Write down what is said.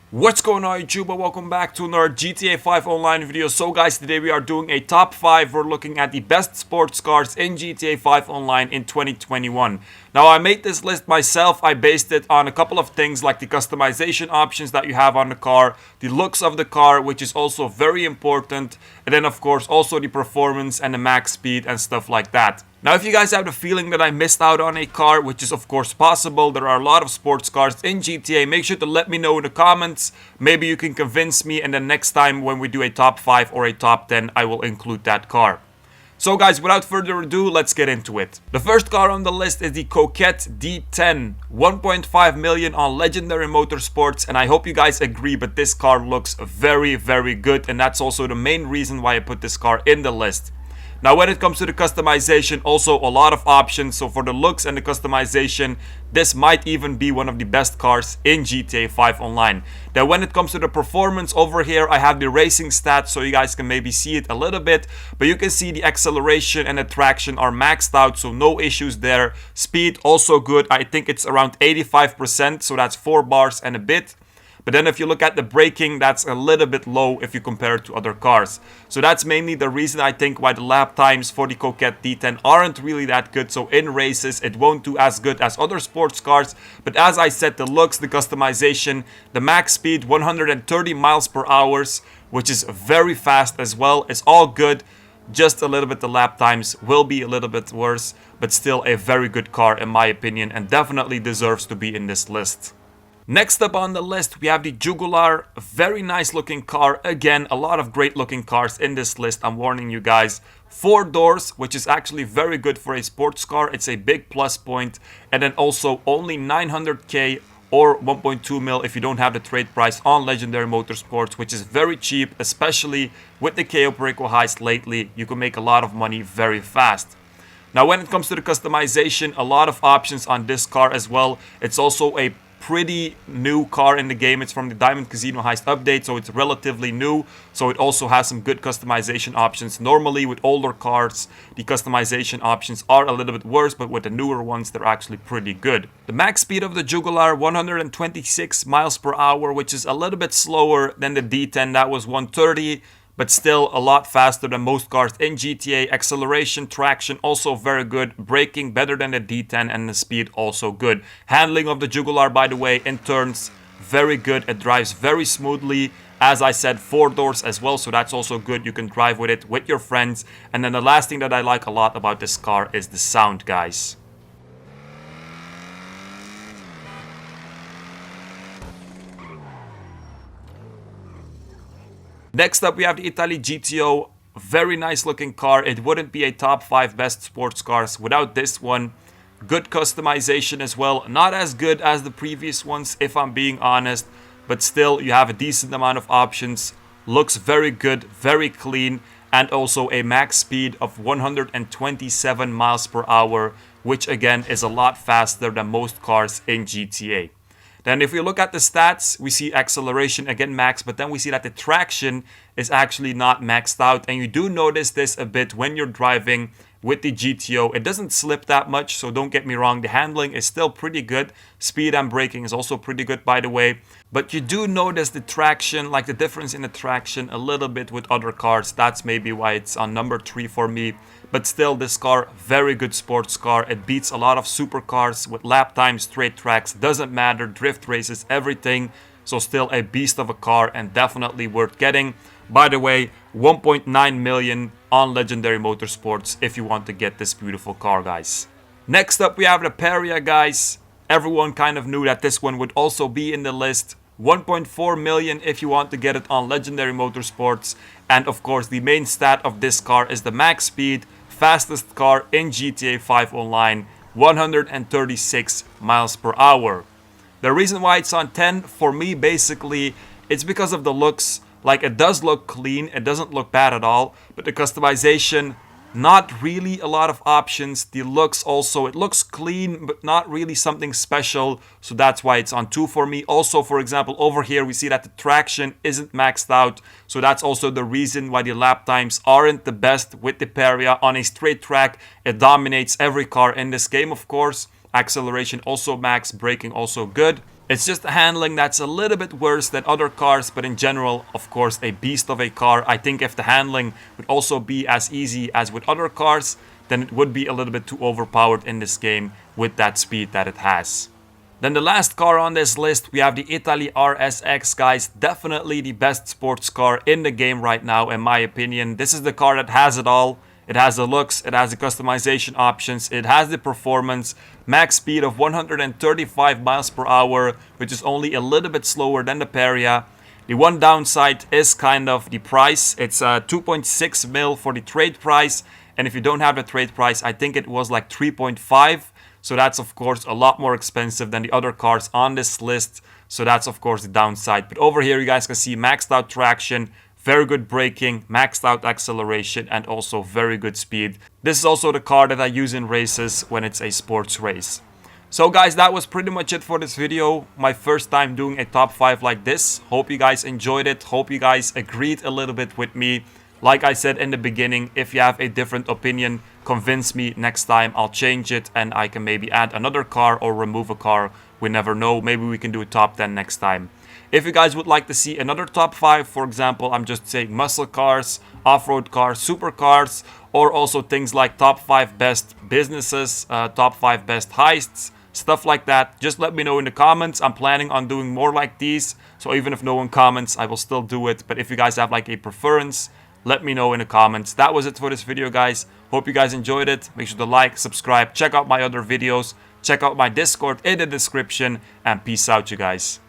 What's going on YouTube? Welcome back to another GTA 5 online video. So guys, today we are doing a top 5. We're looking at the best sports cars in GTA 5 online in 2021. Now I made this list myself. I based it on a couple of things like the customization options that you have on the car, the looks of the car, which is also very important, and then of course also the performance and the max speed and stuff like that. Now, if you guys have the feeling that I missed out on a car, which is of course possible, there are a lot of sports cars in GTA, make sure to let me know in the comments. Maybe you can convince me, and then next time when we do a top 5 or a top 10, I will include that car. So guys, without further ado, let's get into it. The first car on the list is the Citroen D10, 1.5 million on Legendary Motorsports, and I hope you guys agree, but this car looks very, very good, and that's also the main reason why I put this car in the list. Now when it comes to the customization, also a lot of options. So for the looks and the customization, this might even be one of the best cars in GTA 5 online. Then when it comes to the performance, over here I have the racing stats so you guys can maybe see it a little bit. But you can see the acceleration and the traction are maxed out, so no issues there. Speed also good. I think it's around 85%, so that's 4 bars and a bit. But then if you look at the braking, that's a little bit low if you compare it to other cars. So that's mainly the reason I think why the lap times for the Citroen D10 aren't really that good. So in races, it won't do as good as other sports cars. But as I said, the looks, the customization, the max speed, 130 miles per hour, which is very fast as well. It's all good. Just a little bit the lap times will be a little bit worse. But still a very good car in my opinion, and definitely deserves to be in this list. Next up on the list, we have the Jugular. Very nice looking car. Again, a lot of great looking cars in this list, I'm warning you guys. 4 doors, which is actually very good for a sports car. It's a big plus point. And then also only 900k or 1.2 mil if you don't have the trade price on Legendary Motorsports, which is very cheap, especially with the KO Perico heist lately. You can make a lot of money very fast. Now when it comes to the customization, a lot of options on this car as well. It's also a pretty new car in the game. It's from the Diamond Casino Heist update, so it's relatively new. So it also has some good customization options. Normally with older cars, the customization options are a little bit worse, but with the newer ones, they're actually pretty good. The max speed of the Jugular, 126 miles per hour, which is a little bit slower than the D10. That was 130. But still a lot faster than most cars in GTA. Acceleration, traction also very good. Braking better than the D10, and the speed also good. Handling of the Jugular, by the way, in turns, very good. It drives very smoothly. As I said, 4 doors as well, so that's also good. You can drive with it with your friends. And then the last thing that I like a lot about this car is the sound, guys. Next up, we have the Italy GTO. Very nice looking car. It wouldn't be a top 5 best sports cars without this one. Good customization as well. Not as good as the previous ones, if I'm being honest. But still, you have a decent amount of options. Looks very good, very clean. And also a max speed of 127 miles per hour. Which again is a lot faster than most cars in GTA. Then if we look at the stats, we see acceleration again max, but then we see that the traction is actually not maxed out. And you do notice this a bit when you're driving with the GTO. It doesn't slip that much, so don't get me wrong. The handling is still pretty good. Speed and braking is also pretty good, by the way. But you do notice the traction, like the difference in the traction a little bit with other cars. That's maybe why it's on number 3 for me. But still, this car, very good sports car. It beats a lot of supercars with lap times, straight tracks. Doesn't matter, drift races, everything. So still a beast of a car and definitely worth getting. By the way, 1.9 million on Legendary Motorsports if you want to get this beautiful car, guys. Next up, we have the Peria, guys. Everyone kind of knew that this one would also be in the list. 1.4 million if you want to get it on Legendary Motorsports. And of course, the main stat of this car is the max speed. Fastest car in GTA 5 online, 136 miles per hour. The reason why it's on 10 for me, basically, it's because of the looks. Like, it does look clean, it doesn't look bad at all, but the customization, not really a lot of options. The looks also, it looks clean, but not really something special, so that's why it's on 2 for me. Also, for example, over here we see that the traction isn't maxed out, so that's also the reason why the lap times aren't the best with the Peria. On a straight track, it dominates every car in this game, of course. Acceleration also max, braking also good. It's just the handling that's a little bit worse than other cars, but in general, of course, a beast of a car. I think if the handling would also be as easy as with other cars, then it would be a little bit too overpowered in this game with that speed that it has. Then the last car on this list, we have the Italy RSX, guys. Definitely the best sports car in the game right now, in my opinion. This is the car that has it all. It has the looks, it has the customization options, it has the performance, max speed of 135 miles per hour, which is only a little bit slower than the Peria. The one downside is kind of the price. It's 2.6 mil for the trade price, and if you don't have the trade price, I think it was like 3.5. So that's of course a lot more expensive than the other cars on this list. So that's of course the downside. But over here you guys can see maxed out traction, very good braking, maxed out acceleration, and also very good speed. This is also the car that I use in races when it's a sports race. So guys, that was pretty much it for this video. My first time doing a top 5 like this. Hope you guys enjoyed it. Hope you guys agreed a little bit with me. Like I said in the beginning, if you have a different opinion, convince me next time. I'll change it and I can maybe add another car or remove a car. We never know. Maybe we can do a top 10 next time. If you guys would like to see another top 5, for example, I'm just saying muscle cars, off-road cars, supercars, or also things like top 5 best businesses, top 5 best heists, stuff like that, just let me know in the comments. I'm planning on doing more like these, so even if no one comments, I will still do it. But if you guys have like a preference, let me know in the comments. That was it for this video, guys. Hope you guys enjoyed it. Make sure to like, subscribe, check out my other videos, check out my Discord in the description, and peace out, you guys.